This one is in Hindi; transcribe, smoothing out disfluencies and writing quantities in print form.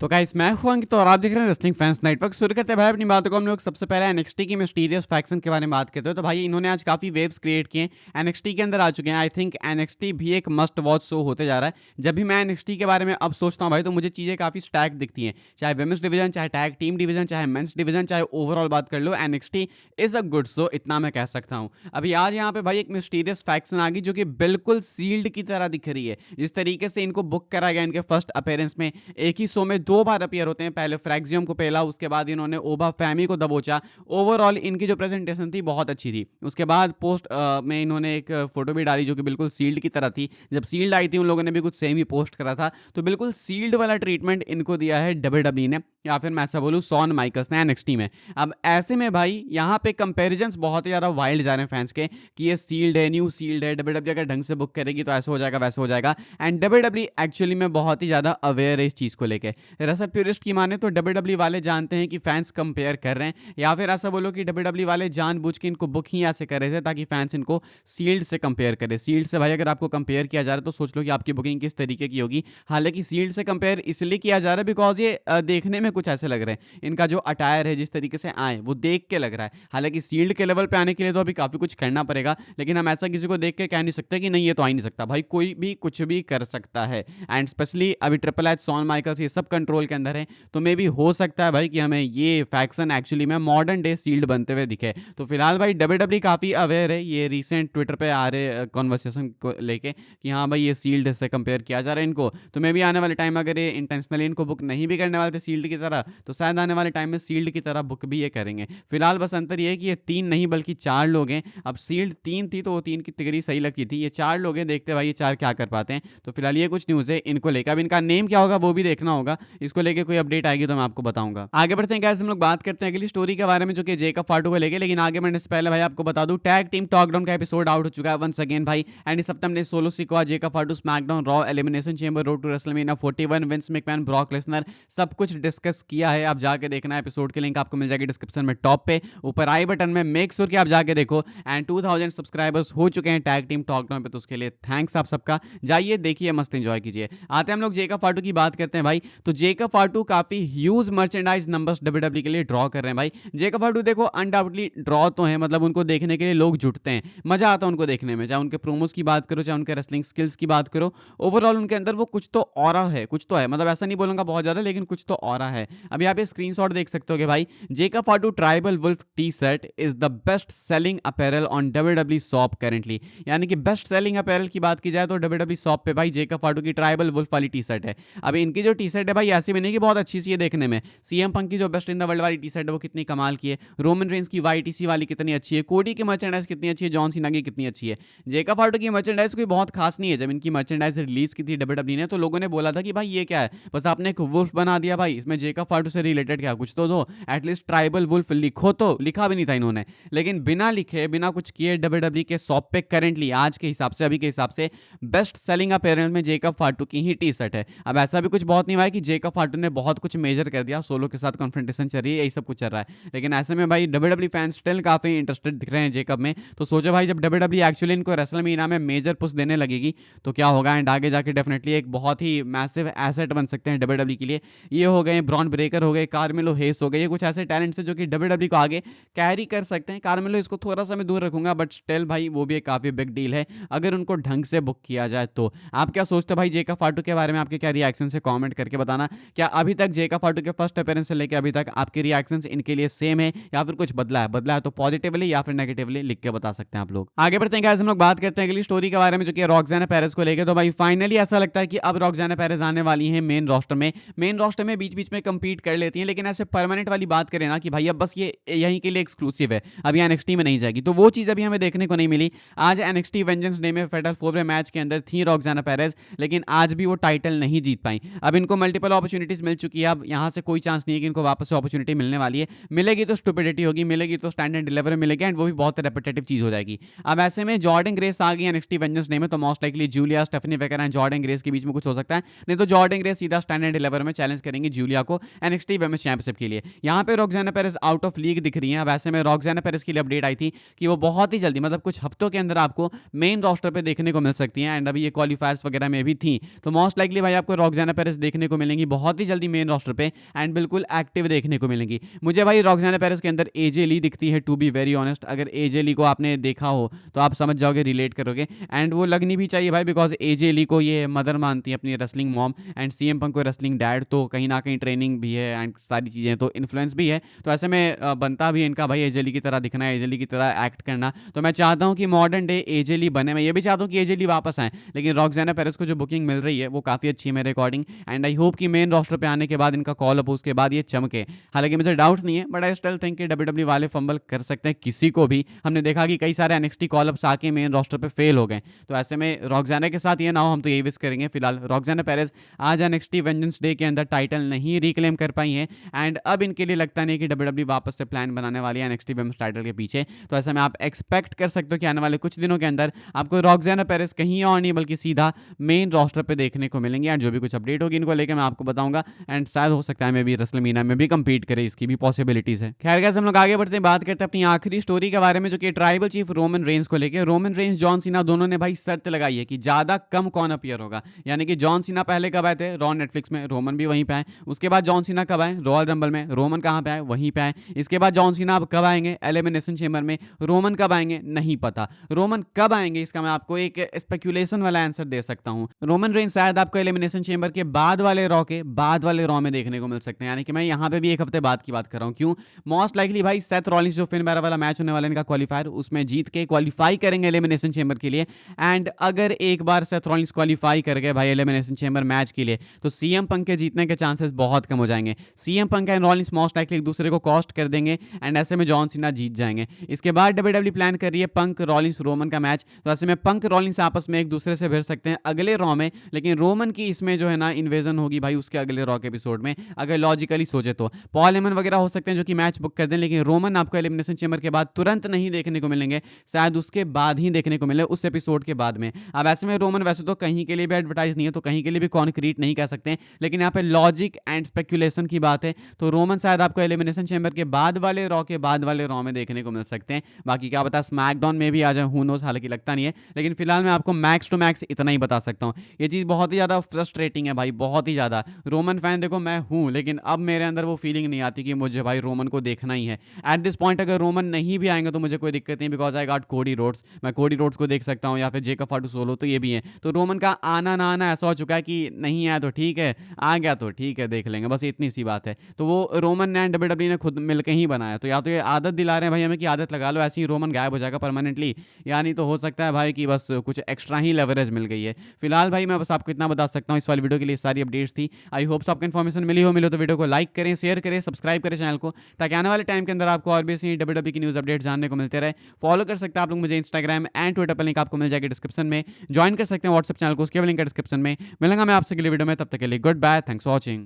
तो गाइस मैं हूं अंकित और आप देख रहे हैं रेसलिंग फैंस नेटवर्क। शुरू करते हैं भाई अपनी बातों को। हम लोग सबसे पहले एनएक्सटी की मिस्टीरियस फैक्शन के बारे में बात करते हैं। तो भाई इन्होंने आज काफी वेव्स क्रिएट किए हैं, एनएक्सटी के अंदर आ चुके हैं। आई थिंक एनएक्सटी भी एक मस्ट वॉच शो होते जा रहा है। जब भी मैं एनएक्सटी के बारे में अब सोचता हूँ भाई, तो मुझे चीजें काफी स्टैक दिखती हैं, चाहे वुमेन्स डिवीजन, चाहे टैग टीम डिवीजन, चाहे मेंस डिवीजन, चाहे ओवरऑल बात कर लो, NXT is a good show, इतना मैं कह सकता हूँ। अभी आज यहाँ पे भाई एक मिस्टीरियस फैक्शन आ गई जो कि बिल्कुल सील्ड की तरह दिख रही है। जिस तरीके से इनको बुक करा गया इनके फर्स्ट अपीयरेंस में, एक ही शो में दो बार अपीयर होते हैं, पहले फ्रैक्सियम को पहला, उसके बाद इन्होंने ओबा फैमी को दबोचा। ओवरऑल इनकी जो प्रेजेंटेशन थी बहुत अच्छी थी। उसके बाद पोस्ट में इन्होंने एक फोटो भी डाली जो कि बिल्कुल सील्ड की तरह थी। जब सील्ड आई थी उन लोगों ने भी कुछ सेम ही पोस्ट करा था। तो बिल्कुल सील्ड वाला ट्रीटमेंट इनको दिया है डब्ल्यूडब्ल्यूई ने, या फिर मैं ऐसा बोलूं शॉन माइकल्स ने एनएक्सटी में। अब ऐसे में भाई यहाँ पे कंपेरिजन बहुत ही ज्यादा वाइल्ड जा रहे हैं फैंस के कि ये सील्ड है, न्यू सील्ड है, डब्ल्यूडब्ल्यूई अगर ढंग से बुक करेगी तो ऐसा हो जाएगा, वैसा हो जाएगा। एंड डब्ल्यूडब्ल्यूई एक्चुअली में बहुत ही ज्यादा अवेयर है इस चीज को लेकर। दरअसल प्यूरिस्ट की माने तो डब्ल्यूडब्ल्यूई वाले जानते हैं कि फैंस कंपेयर कर रहे हैं, या फिर ऐसा बोलो कि डब्ल्यूडब्ल्यूई वाले जानबूझ के इनको बुक ही ऐसे कर रहे थे ताकि फैंस इनको सील्ड से कंपेयर करे। सील्ड से भाई अगर आपको कंपेयर किया जा रहा है तो सोच लो कि आपकी बुकिंग किस तरीके की होगी। हालांकि सील्ड से कंपेयर इसलिए किया जा रहा है बिकॉज ये देखने में कुछ ऐसे लग रहे हैं, इनका जो अटायर है जिस तरीके से आए वो देख के लग रहा है। हालांकि सील्ड के लेवल पे आने के लिए तो अभी काफी कुछ करना पड़ेगा, लेकिन हम ऐसा किसी को देख के कह नहीं सकते कि नहीं ये तो आ ही नहीं सकता। भाई कोई भी कुछ भी कर सकता है, एंड स्पेशली अभी ट्रिपल एच, शॉन माइकल्स, ये सब कंट्रोल के अंदर है। तो मे भी हो सकता है भाई कि हमें ये फैक्शन एक्चुअली में मॉडर्न डे सील्ड बनते हुए दिखे। तो फिलहाल भाई डब्ल्यूडब्ल्यूई काफी अवेयर है ये रिसेंट ट्विटर पे आ रहे कॉन्वर्सेशन को लेके कि हाँ भाई ये सील्ड से कंपेयर किया जा रहा है इनको। तो मे भी आने वाले टाइम अगर ये इंटेंशनली इनको बुक नहीं भी करने वाले थे सील्ड की तरह, तो शायद आने वाले टाइम में सील्ड की तरह बुक भी ये करेंगे। फिलहाल बस अंतर ये है कि ये 3 नहीं बल्कि 4 लोग हैं। अब सील्ड 3 थी तो वो 3 की तिगड़ी सही लगती थी, ये 4 लोग हैं, देखते हैं भाई ये 4 क्या कर पाते हैं। तो फिलहाल ये कुछ न्यूज़ है इनको लेकर। अब इनका नेम क्या होगा वो भी देखना होगा, इसको लेके कोई अपडेट आएगी तो मैं आपको बताऊंगा। आगे बढ़ते हैं गाइस, हम लोग बात करते हैं अगली स्टोरी के बारे में जो कि जेकब फाटू को लेके। लेकिन आगे बढ़ने से पहले भाई आपको बता दूं, टैग टीम टॉकडाउन का एपिसोड आउट हो चुका है वंस अगेन भाई। एंड इस हफ्ते हमने Solo Sikoa Jacob Fatu, SmackDown, Raw, Elimination Chamber, Road to WrestleMania 41, Vince McMahon, Brock Lesnar, सब कुछ डिस्कस किया है। आप जाके देखना, एपिसोड की लिंक आपको मिल जाएगी डिस्क्रिप्शन में टॉप पे ऊपर आई बटन में। मेक श्योर कि आप जाके देखो। एंड 2000 सब्सक्राइबर्स हो चुके हैं टैग टीम टॉकडाउन पे, तो उसके लिए थैंक्स आप सबका। जाइए देखिए, मस्त एंजॉय कीजिए। आते हैं हम लोग जेकब फाटू की बात करते हैं भाई। तो जेकब फाटू काफी ह्यूज मर्चेंडाइज नंबर्स डब्ल्यूडब्ल्यूई के लिए ड्रॉ कर रहे हैं भाई। जेकब फाटू देखो अनडाउटली ड्रॉ तो है, मतलब उनको देखने के लिए लोग जुटते हैं, मजा आता है उनको देखने में, चाहे उनके प्रोमोस की बात करो, चाहे उनके रेसलिंग स्किल्स की बात करो। ओवरऑल उनके अंदर वो कुछ तो ऑरा है, कुछ तो है, मतलब ऐसा नहीं बोलूंगा बहुत ज्यादा, लेकिन कुछ तो ऑरा है। अभी आप ये स्क्रीनशॉट देख सकते हो कि भाई Jacob Fatu tribal wolf T shirt is the best selling apparel on WWE shop currently. यानी कि बेस्ट सेलिंग अपैरल की बात की जाए तो डब्ल्यूडब्ल्यूई शॉप पे भाई जेकब फाटू की ट्राइबल वुल्फ वाली टी शर्ट है। अब इनकी जो टी शर्ट है भाई ऐसी भी नहीं कि बहुत अच्छी सी है देखने में। सीएम पंक की जो बेस्ट इन द वर्ल्ड वाली टी शर्ट है वो कितनी कमाल की है, रोमन रेंस की वाईटीसी वाली कितनी अच्छी है, कोडी की मर्चेंडाइज कितनी अच्छी है, जॉन सीना की कितनी अच्छी है। जेकब फाटू की मर्चेंडाइज कोई बहुत खास नहीं है। जब इनकी मर्चेंडाइज रिलीज की थी डब्ल्यूडब्ल्यूई ने, तो लोगों ने बोला था कि भाई ये क्या है, बस आपने एक वुल्फ बना दिया भाई, इसमें जेकब फाटू से रिलेटेड क्या कुछ तो दो, एटलीस्ट ट्राइबल वुल्फ लिखो। तो लिखा भी नहीं था इन्होंने, लेकिन बिना लिखे बिना कुछ किए डब्ल्यूडब्ल्यूई के शॉप पे करेंटली आज के हिसाब से, अभी के हिसाब से बेस्ट सेलिंग अपैरल में जेकब फाटू की ही टी शर्ट है। अब ऐसा भी कुछ बहुत नहीं हुआ है कि जेकब फाटू ने बहुत कुछ मेजर कर दिया, सोलो के साथ कॉन्फ्रेंटेशन चल रही है, यही सब कुछ चल रहा है। लेकिन ऐसे में भाई डब्ल्यूडब्ल्यूई फैंस स्टिल काफी इंटरेस्टेड दिख रहे हैं जेकब में। तो सोचो भाई जब डब्ल्यूडब्ल्यूई एक्चुअली इनको रेसलमेनिया में मेजर पुश देने लगेगी तो क्या होगा। एंड आगे जाके डेफिनेटली एक बहुत ही मैसिव एसेट बन सकते हैं डब्ल्यूडब्ल्यूई के लिए। ये हो गए ब्रॉन ब्रेकर, हो गए कार्मेलो हेस, हो गए, ये कुछ ऐसे टैलेंट्स हैं जो कि डब्ल्यूडब्ल्यूई को आगे कैरी कर सकते हैं। कार्मेलो इसको थोड़ा सा मैं दूर रखूंगा, बट स्टिल भाई वो भी एक काफी बिग डील है अगर उनको ढंग से बुक किया जाए तो। आप क्या सोचते हो भाई जेकब फाटू के बारे में, आपके क्या रिएक्शन है कमेंट करके बताना। क्या अभी तक जेकब फाटू के फर्स्ट अपीयरेंस से लेकर अभी तक आपके रिएक्शंस इनके लिए सेम है या फिर कुछ बदला है? बदला है तो पॉजिटिवली या फिर नेगेटिवली लिख के बता सकते हैं आप लोग। आगे बढ़ते हैं गाइस, हम लोग बात करते हैं अगली स्टोरी के बारे में जो कि रॉक्साना पेरेज को लेकर। तो भाई फाइनली ऐसा लगता है कि अब रॉक्साना पेरेज आने वाली है मेन रोस्टर में। मेन रोस्टर में बीच बीच में कंपीट कर लेती हैं, लेकिन ऐसे परमानेंट वाली बात करें ना कि भाई अब बस ये यहीं के लिए एक्सक्लूसिव है, अभी एनएक्सटी में नहीं जाएगी, तो वो चीज़ अभी हमें देखने को नहीं मिली। आज एनएक्सटी वेंजेंस डे में फेटल 4 मैच के अंदर थी रॉक्साना पेरेज, लेकिन आज भी वो टाइटल नहीं जीत पाई। अब इनको मल्टीपल अपॉर्चुनिटीज मिल चुकी है, अब यहाँ से कोई चांस नहीं है कि इनको वापस से अपॉर्चुनिटी मिलने वाली है। मिलेगी तो स्टुपिडिटी होगी, मिलेगी तो स्टैंड एंड डिलीवर मिलेगी, एंड वो भी बहुत रेपिटेटिव चीज हो जाएगी। अब ऐसे में जॉर्डन ग्रेस आ गई एनएक्सटी वेंजेंस डे में, तो most likely Julia, Stephanie Vaquer and Jordan Grace के बीच में कुछ हो सकता है, नहीं तो जॉर्डन ग्रेस सीधा स्टैंड एंड डिलीवर में चैलेंज करेंगे जूलिया को। आपको एनएक्सटी वुमेन्स चैंपियनशिप के लिए। यहाँ पे Roxanna Perez out of league दिख रही हैं। वैसे में रॉक्साना पेरेस के लिए अपडेट आई थी कि वो बहुत ही जल्दी मतलब कुछ हफ्तों के अंदर आपको मेन रोस्टर पे देखने को मिल सकती हैं। एंड अभी ये क्वालिफायर्स वगैरह में भी थी, तो मोस्ट लाइकली भाई आपको रॉक्साना पेरेस देखने को मिलेंगी बहुत ही जल्दी मेन रोस्टर पे एंड बिल्कुल एक्टिव देखने को मिलेंगी। मुझे भाई रॉक्साना पेरेस के अंदर एजे ली दिखती है, टू बी वेरी ऑनेस्ट। अगर एजे ली को आपने देखा हो तो आप समझ जाओगे, रिलेट करोगे। एंड वो लगनी भी चाहिए भाई, बिकॉज एजे ली को ये मदर मानती है अपनी wrestling mom, and CM Punk को रेसलिंग डैड, तो कहीं ना कहीं ट्रेनिंग भी है एंड सारी चीज़ें, तो इन्फ्लुएंस भी है। तो ऐसे में बनता भी इनका भाई एजे ली की तरह दिखना है, एजे ली की तरह एक्ट करना। तो मैं चाहता हूँ कि मॉडर्न डे एजे ली बने। मैं ये भी चाहता हूँ कि एजे ली वापस आए, लेकिन रॉक्साना पेरेस को जो बुकिंग मिल रही है वो काफ़ी अच्छी है मेरे अकॉर्डिंग। एंड आई होप कि मेन रोस्टर पे आने के बाद इनका कॉल अप उसके बाद ये चमके। हालांकि मुझे डाउट नहीं है, बट आई स्टिल थिंक कि डब्ल्यूडब्ल्यू वाले फंबल कर सकते हैं किसी को भी। हमने देखा कि कई सारे एनएक्सटी कॉल अप्स आके मेन रोस्टर पे फेल हो गए। तो ऐसे में रॉक्साना के साथ ये ना हो, हम तो यही विश करेंगे। फिलहाल रॉक्साना पेरेस आज एनएक्सटी वेंजेंस डे के अंदर टाइटल नहीं रिक्लेम कर पाई है, एंड अब इनके लिए लगता नहीं कि डब्ल्यूडब्ल्यू वापस से प्लान बनाने वाली है एनएक्सटी वुमेन्स टाइटल के पीछे। तो ऐसे में आप एक्सपेक्ट कर सकते हो कि आने वाले कुछ दिनों के अंदर आपको रॉक्साना पेरेस कहीं और नहीं बल्कि सीधा मेन रोस्टर पे देखने को मिलेंगे। एंड जो भी कुछ अपडेट होगी इनको लेकर मैं आपको बताऊंगा, एंड शायद हो सकता है मैं भी रेसलमेनिया में भी कंपीट करे, इसकी भी पॉसिबिलिटीज है। खैर गाइस, हम लोग आगे बढ़ते हैं, बात करते हैं अपनी आखिरी स्टोरी के बारे में, जो कि ट्राइबल चीफ रोमन रेंस को लेकर। रोमन रेंस, जॉन सीना दोनों ने भाई शर्त लगाई है कि ज्यादा कम कौन अपीयर होगा। यानी कि जॉन सीना पहले कब आए थे, रॉ नेटफ्लिक्स में, रोमन भी वहीं पे आए। उसके बाद जॉन सीना कब आए, रॉयल रंबल में, रोमन कहाँ पे आए, वहीं पे आए। इसके बाद जॉन सीना अब कब आएंगे, एलिमिनेशन चेंबर में, रोमन कब आएंगे नहीं पता। रोमन कब आएंगे इसका मैं आपको एक स्पेकुलेशन वाला आंसर दे सकता हूं। रोमन रेंस शायद आपको एलिमिनेशन चेंबर के बाद वाले रॉ के बाद वाले रॉ में देखने को मिल सकते हैं। यानी कि मैं यहां पे भी एक हफ्ते बाद की बात कर रहा हूं। क्यों? मोस्ट लाइकली भाई सेथ रॉलिंस जो फिन बैरर वाला मैच होने वाला है इनका क्वालिफायर, उसमें जीत के क्वालिफाई करेंगे एलिमिनेशन चेंबर के लिए। एंड अगर एक बार सेथ रॉलिंस क्वालिफाई कर गए भाई एलिमिनेशन चेंबर मैच के लिए, तो सीएम पंक के जीतने के चांसेस बहुत कम हो जाएंगे। CM Punk and Rollins most likely एक दूसरे को कॉस्ट कर देंगे, एंड ऐसे में जॉन सीना जीत जाएंगे। इसके बाद डब्ल्यूडब्ल्यू प्लान कर रही है पंक रॉलिंस रोमन का मैच। तो ऐसे में पंक रॉलिंस आपस में एक दूसरे से भिड़ सकते हैं अगले रॉ में, लेकिन रोमन की इसमें जो है ना इन्वेजन होगी भाई उसके अगले रॉ के एपिसोड में। अगर लॉजिकली सोचे तो पॉल हेमन वगैरह हो सकते हैं जो कि मैच बुक कर दें, लेकिन रोमन आपको एलिमिनेशन चेंबर के बाद तुरंत नहीं देखने को मिलेंगे, शायद उसके बाद ही देखने को मिले, उस एपिसोड के बाद में। अब ऐसे में रोमन वैसे तो कहीं के लिए भी एडवर्टाइज नहीं है, तो कहीं के लिए भी कॉन्क्रीट नहीं कह सकते, लेकिन यहाँ पे लॉजिक एंड स्पेकुलेशन की बात है। तो रोमन शायद आपको एलिमिनेशन चेंबर के बाद वाले रॉ के बाद वाले रॉ में देखने को मिल सकते हैं। बाकी क्या बता स्मैकडाउन में भी आ जाए, हू नोस, हालांकि लगता नहीं है, लेकिन फिलहाल मैं आपको मैक्स टू मैक्स इतना ही बता सकता हूँ। ये चीज़ बहुत ही ज़्यादा फ्रस्ट्रेटिंग है भाई, बहुत ही ज़्यादा। रोमन फैन देखो मैं हूँ, लेकिन अब मेरे अंदर वो फीलिंग नहीं आती कि मुझे भाई रोमन को देखना ही है। एट दिस पॉइंट अगर रोमन नहीं भी आएंगे तो मुझे कोई दिक्कत नहीं, because I got Cody Rhodes. मैं कोडी रोड्स को देख सकता हूँ, या फिर जेकब फाटू सोलो, तो ये भी है। तो रोमन का आना ना आना ऐसा हो चुका है कि नहीं आया तो ठीक है, आ गया तो ठीक है, देख लेंगे, बस इतनी सी बात है। तो वो रोमन ने डब्ल्यूडब्ल्यू ने खुद मिलकर ही बनाया। तो या तो ये आदत दिला रहे हैं भाई हमें कि आदत लगा लो, ऐसे ही रोमन गायब हो जाएगा परमानेंटली, यानी तो हो सकता है भाई कि बस कुछ एक्स्ट्रा ही लेवरेज मिल गई है। फिलहाल भाई मैं बस आपको इतना बता सकता हूँ, इस वाली वीडियो के लिए सारी अपडेट्स थी। आई होप आपको इन्फॉर्मेशन मिली तो वीडियो को लाइक करें, शेयर करें, सब्सक्राइब करें चैनल को, ताकि आने वाले टाइम के अंदर आपको और भी ऐसी डब्ल्यूडब्ल्यू की न्यूज़ अपडेट जानने को मिलते रहे। फॉलो कर सकते हैं आप लोग मुझे इंस्टाग्राम एंड ट्विटर पर, लिंक आपको मिल जाएगी डिस्क्रिप्शन में। ज्वाइन कर सकते हैं व्हाट्सएप चैनल को, उसके लिंक है डिस्क्रिप्शन में। मिलूंगा मैं आपसे अगली वीडियो में, तब तक के लिए goodbye, thanks for watching.